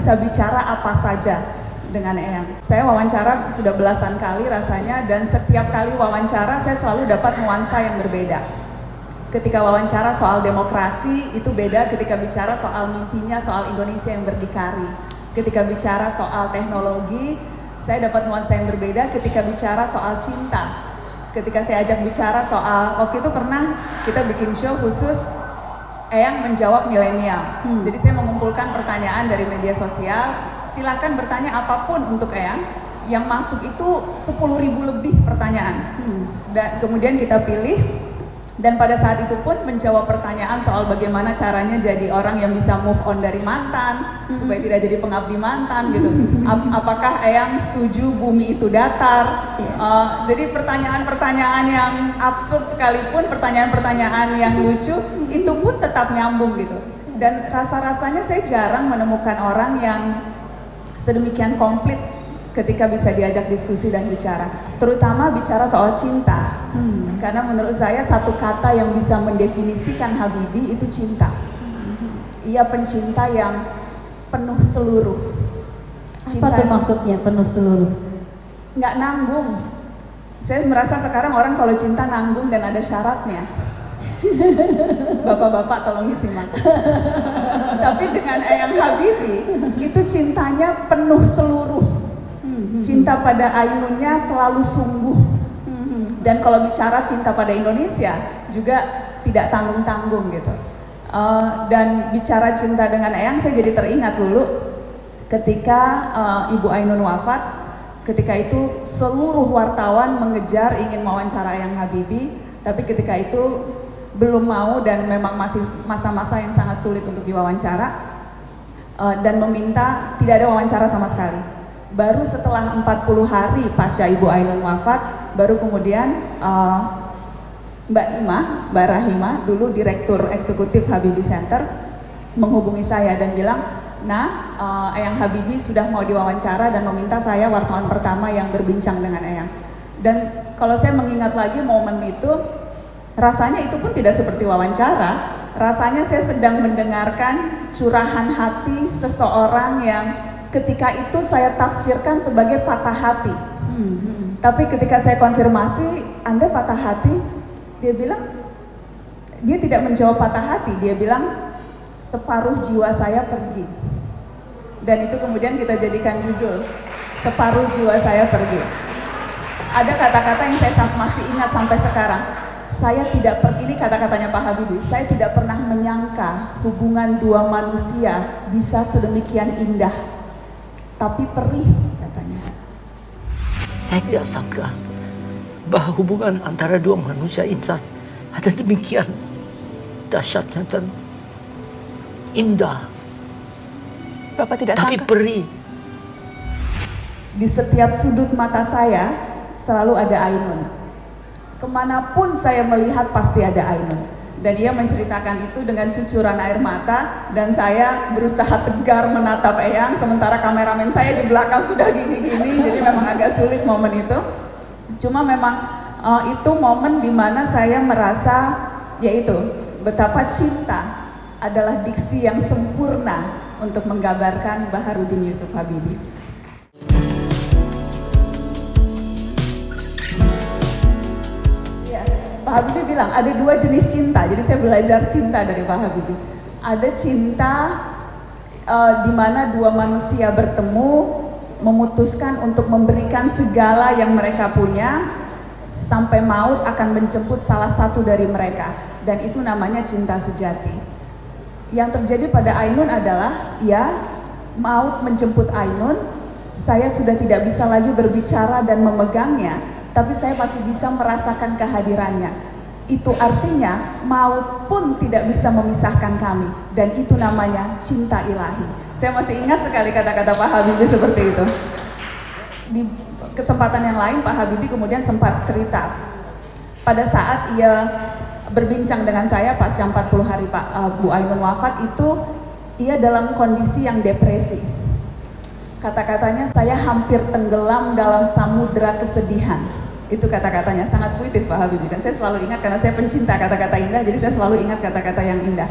bisa bicara apa saja dengan Eyang. Saya wawancara sudah belasan kali rasanya, dan setiap kali wawancara saya selalu dapat nuansa yang berbeda. Ketika wawancara soal demokrasi itu beda ketika bicara soal mimpinya, soal Indonesia yang berdikari. Ketika bicara soal teknologi, saya dapat nuansa yang berbeda ketika bicara soal cinta. Ketika saya ajak bicara soal, waktu itu pernah kita bikin show khusus Eyang menjawab milenial. Jadi saya mengumpulkan pertanyaan dari media sosial, silakan bertanya apapun untuk Eyang. Yang masuk itu 10.000 lebih pertanyaan. Dan kemudian kita pilih, dan pada saat itu pun menjawab pertanyaan soal bagaimana caranya jadi orang yang bisa move on dari mantan, supaya tidak jadi pengabdi mantan gitu. Apakah Eyang setuju bumi itu datar? Jadi pertanyaan-pertanyaan yang absurd sekalipun, pertanyaan-pertanyaan yang lucu, itu pun tetap nyambung gitu. Dan rasa-rasanya saya jarang menemukan orang yang sedemikian komplit ketika bisa diajak diskusi dan bicara, terutama bicara soal cinta. Karena menurut saya satu kata yang bisa mendefinisikan Habibie itu cinta. Ia pencinta yang penuh seluruh. Apa tuh maksudnya penuh seluruh? Nggak nanggung. Saya merasa sekarang orang kalau cinta nanggung dan ada syaratnya. Bapak-bapak tolong disimak. Tapi dengan Eyang Habibie itu cintanya penuh seluruh. Cinta pada Ainunnya selalu sungguh. Dan kalau bicara cinta pada Indonesia juga tidak tanggung-tanggung gitu. Dan bicara cinta dengan Eyang, saya jadi teringat dulu ketika Ibu Ainun wafat. Ketika itu seluruh wartawan mengejar ingin wawancara Eyang Habibie, tapi ketika itu belum mau dan memang masih masa-masa yang sangat sulit untuk diwawancara, dan meminta tidak ada wawancara sama sekali. Baru setelah 40 hari pasca Ibu Ainun wafat, baru kemudian Mbak Rahima, dulu Direktur Eksekutif Habibie Center, menghubungi saya dan bilang, nah Eyang Habibie sudah mau diwawancara dan meminta saya wartawan pertama yang berbincang dengan Eyang. Dan kalau saya mengingat lagi momen itu, rasanya itu pun tidak seperti wawancara, rasanya saya sedang mendengarkan curahan hati seseorang yang ketika itu saya tafsirkan sebagai patah hati. Tapi ketika saya konfirmasi, Anda patah hati? Dia bilang, dia tidak menjawab patah hati, dia bilang separuh jiwa saya pergi. Dan itu kemudian kita jadikan judul, separuh jiwa saya pergi. Ada kata-kata yang saya masih ingat sampai sekarang. Saya tidak ini kata-katanya Pak Habibie, saya tidak pernah menyangka hubungan dua manusia bisa sedemikian indah, tapi perih, katanya. Saya tidak sangka bahwa hubungan antara dua manusia insan ada demikian dahsyatnya dan indah. Bapak tidak tapi sangka. perih. Di setiap sudut mata saya selalu ada Ainun. Kemanapun saya melihat pasti ada Ainun. Dan ia menceritakan itu dengan cucuran air mata, dan saya berusaha tegar menatap Eyang, sementara kameramen saya di belakang sudah gini-gini, jadi memang agak sulit momen itu. Cuma memang itu momen dimana saya merasa, yaitu betapa cinta adalah diksi yang sempurna untuk menggambarkan Baharudin Yusuf Habibie. Pak Habibie bilang ada dua jenis cinta, jadi saya belajar cinta dari Pak Habibie. Ada cinta di mana dua manusia bertemu, memutuskan untuk memberikan segala yang mereka punya, sampai maut akan menjemput salah satu dari mereka, dan itu namanya cinta sejati. Yang terjadi pada Ainun adalah, ya, maut menjemput Ainun, saya sudah tidak bisa lagi berbicara dan memegangnya, tapi saya masih bisa merasakan kehadirannya. Itu artinya maut pun tidak bisa memisahkan kami, dan itu namanya cinta ilahi. Saya masih ingat sekali kata-kata Pak Habibie seperti itu. Di kesempatan yang lain Pak Habibie kemudian sempat cerita, pada saat ia berbincang dengan saya pasca 40 hari Bu Ainun wafat itu, ia dalam kondisi yang depresi. Kata-katanya, saya hampir tenggelam dalam samudera kesedihan. Itu kata-katanya, sangat puitis Pak Habibie, dan saya selalu ingat karena saya pencinta kata-kata indah, jadi saya selalu ingat kata-kata yang indah.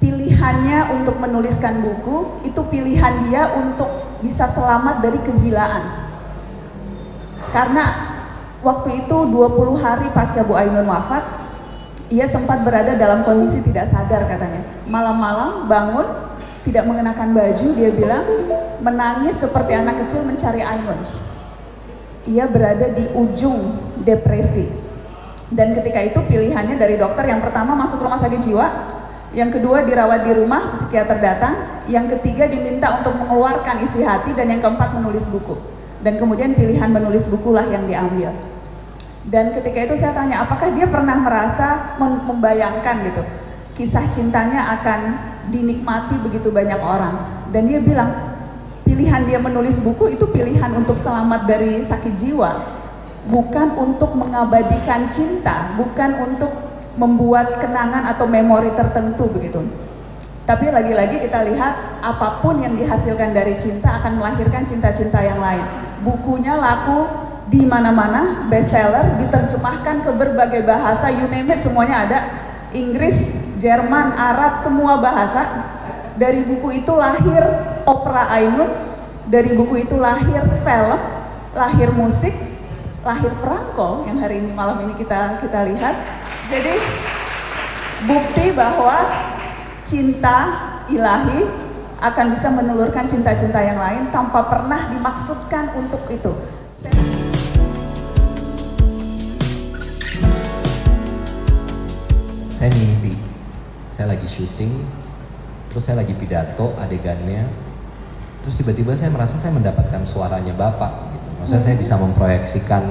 Pilihan pilihannya untuk menuliskan buku itu pilihan dia untuk bisa selamat dari kegilaan. Karena waktu itu 20 hari pasca Bu Ainun wafat, ia sempat berada dalam kondisi tidak sadar katanya. Malam-malam bangun, tidak mengenakan baju, dia bilang menangis seperti anak kecil mencari Ainun. Ia berada di ujung depresi. Dan ketika itu pilihannya dari dokter, yang pertama masuk rumah sakit jiwa, yang kedua dirawat di rumah, psikiater datang, yang ketiga diminta untuk mengeluarkan isi hati, dan yang keempat menulis buku. Dan kemudian pilihan menulis bukulah yang diambil. Dan ketika itu saya tanya, apakah dia pernah merasa membayangkan gitu, kisah cintanya akan dinikmati begitu banyak orang. Dan dia bilang, pilihan dia menulis buku itu pilihan untuk selamat dari sakit jiwa, bukan untuk mengabadikan cinta, bukan untuk membuat kenangan atau memori tertentu begitu. Tapi lagi-lagi kita lihat apapun yang dihasilkan dari cinta akan melahirkan cinta-cinta yang lain. Bukunya laku di mana-mana, bestseller, diterjemahkan ke berbagai bahasa, you name it, semuanya ada. Inggris, Jerman, Arab, semua bahasa. Dari buku itu lahir opera Ainun, dari buku itu lahir film, lahir musik, lahir perangko yang hari ini malam ini kita lihat. Jadi bukti bahwa cinta ilahi akan bisa menelurkan cinta-cinta yang lain tanpa pernah dimaksudkan untuk itu. Saya mimpi, saya lagi syuting, terus saya lagi pidato adegannya, terus tiba-tiba saya merasa saya mendapatkan suaranya Bapak gitu. Maksudnya saya bisa memproyeksikan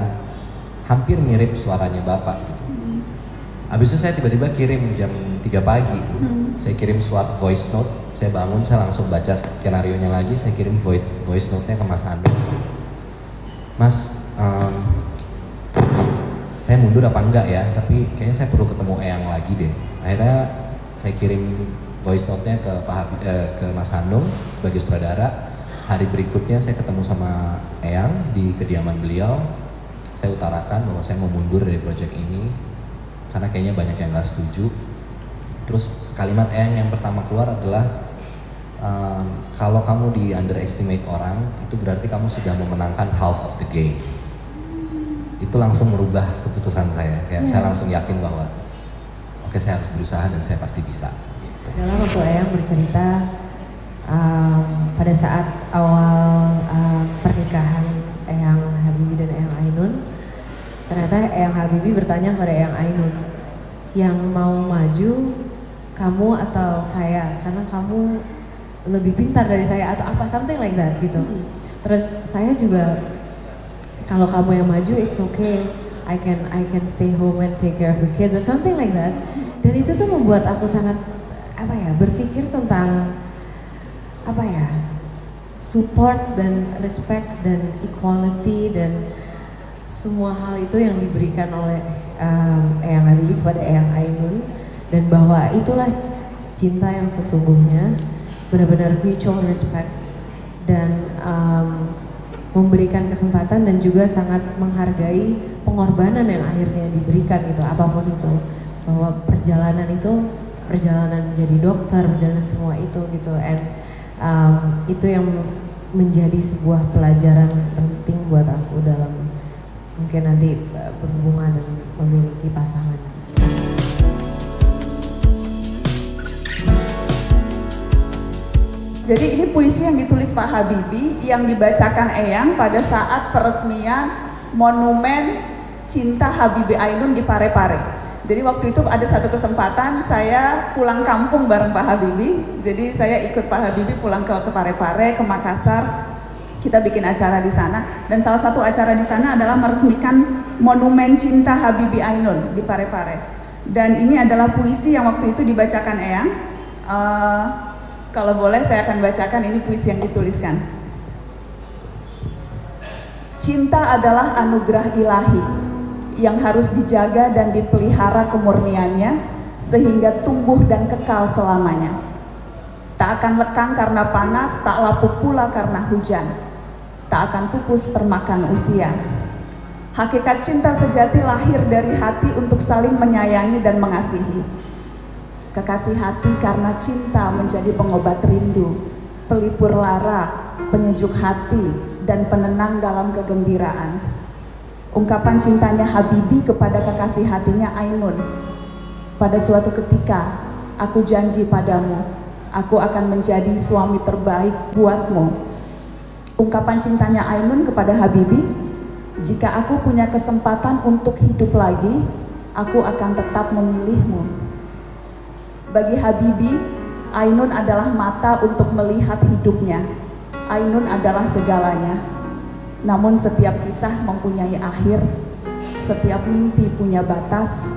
hampir mirip suaranya Bapak gitu. Habis itu saya tiba-tiba kirim jam 3 pagi itu, saya kirim voice note, saya bangun, saya langsung baca skenario-nya lagi, saya kirim voice note-nya ke Mas Hanung. Mas, saya mundur apa enggak ya, tapi kayaknya saya perlu ketemu Eyang lagi deh. Akhirnya saya kirim voice note-nya ke Mas Hanung sebagai sutradara. Hari berikutnya saya ketemu sama Eyang di kediaman beliau. Saya utarakan bahwa saya mau mundur dari proyek ini karena kayaknya banyak yang nggak setuju. Terus kalimat Eyang yang pertama keluar adalah kalau kamu di underestimate orang, itu berarti kamu sudah memenangkan half of the game. Itu langsung merubah keputusan saya. Saya langsung yakin bahwa oke, saya harus berusaha dan saya pasti bisa. Gitu. Adalah waktu Eyang bercerita pada saat awal pernikahan Eyang Habibie dan Eyang Ainun, ternyata Eyang Habibie bertanya kepada Eyang Ainun, yang mau maju kamu atau saya, karena kamu lebih pintar dari saya atau apa, something like that gitu. Terus saya juga, kalau kamu yang maju, it's okay, I can stay home and take care of the kids or something like that. Dan itu tuh membuat aku sangat berpikir tentang support dan respect dan equality dan semua hal itu yang diberikan oleh Eyang Habibie kepada Eyang Ainun, dan bahwa itulah cinta yang sesungguhnya, benar-benar mutual respect dan memberikan kesempatan dan juga sangat menghargai pengorbanan yang akhirnya diberikan gitu, apapun itu, bahwa perjalanan itu perjalanan menjadi dokter, perjalanan semua itu gitu, and itu yang menjadi sebuah pelajaran penting buat aku dalam mungkin nanti berhubungan dan memiliki pasangan. Jadi ini puisi yang ditulis Pak Habibie yang dibacakan Eyang pada saat peresmian Monumen Cinta Habibie Ainun di Parepare. Jadi waktu itu ada satu kesempatan saya pulang kampung bareng Pak Habibie. Jadi saya ikut Pak Habibie pulang ke Parepare, ke Makassar. Kita bikin acara di sana, dan salah satu acara di sana adalah meresmikan Monumen Cinta Habibie Ainun di Parepare. Dan ini adalah puisi yang waktu itu dibacakan Eyang. Kalau boleh saya akan bacakan, ini puisi yang dituliskan. Cinta adalah anugerah ilahi yang harus dijaga dan dipelihara kemurniannya sehingga tumbuh dan kekal selamanya. Tak akan lekang karena panas, tak lapuk pula karena hujan. Tak akan pupus termakan usia. Hakikat cinta sejati lahir dari hati untuk saling menyayangi dan mengasihi. Kekasih hati karena cinta menjadi pengobat rindu, pelipur lara, penyejuk hati, dan penenang dalam kegembiraan. Ungkapan cintanya Habibie kepada kekasih hatinya Ainun. Pada suatu ketika, aku janji padamu, aku akan menjadi suami terbaik buatmu. Ungkapan cintanya Ainun kepada Habibie, jika aku punya kesempatan untuk hidup lagi, aku akan tetap memilihmu. Bagi Habibie, Ainun adalah mata untuk melihat hidupnya. Ainun adalah segalanya. Namun setiap kisah mempunyai akhir, setiap mimpi punya batas.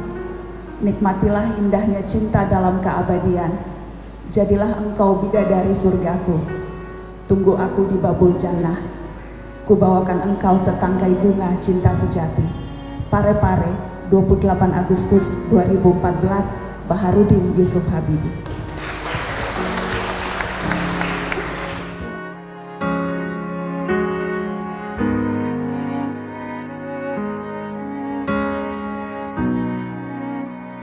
Nikmatilah indahnya cinta dalam keabadian. Jadilah engkau bidadari surgaku. Tunggu aku di babul jannah. Kubawakan engkau setangkai bunga cinta sejati. Parepare, 28 Agustus 2014, Baharudin Yusuf Habibie.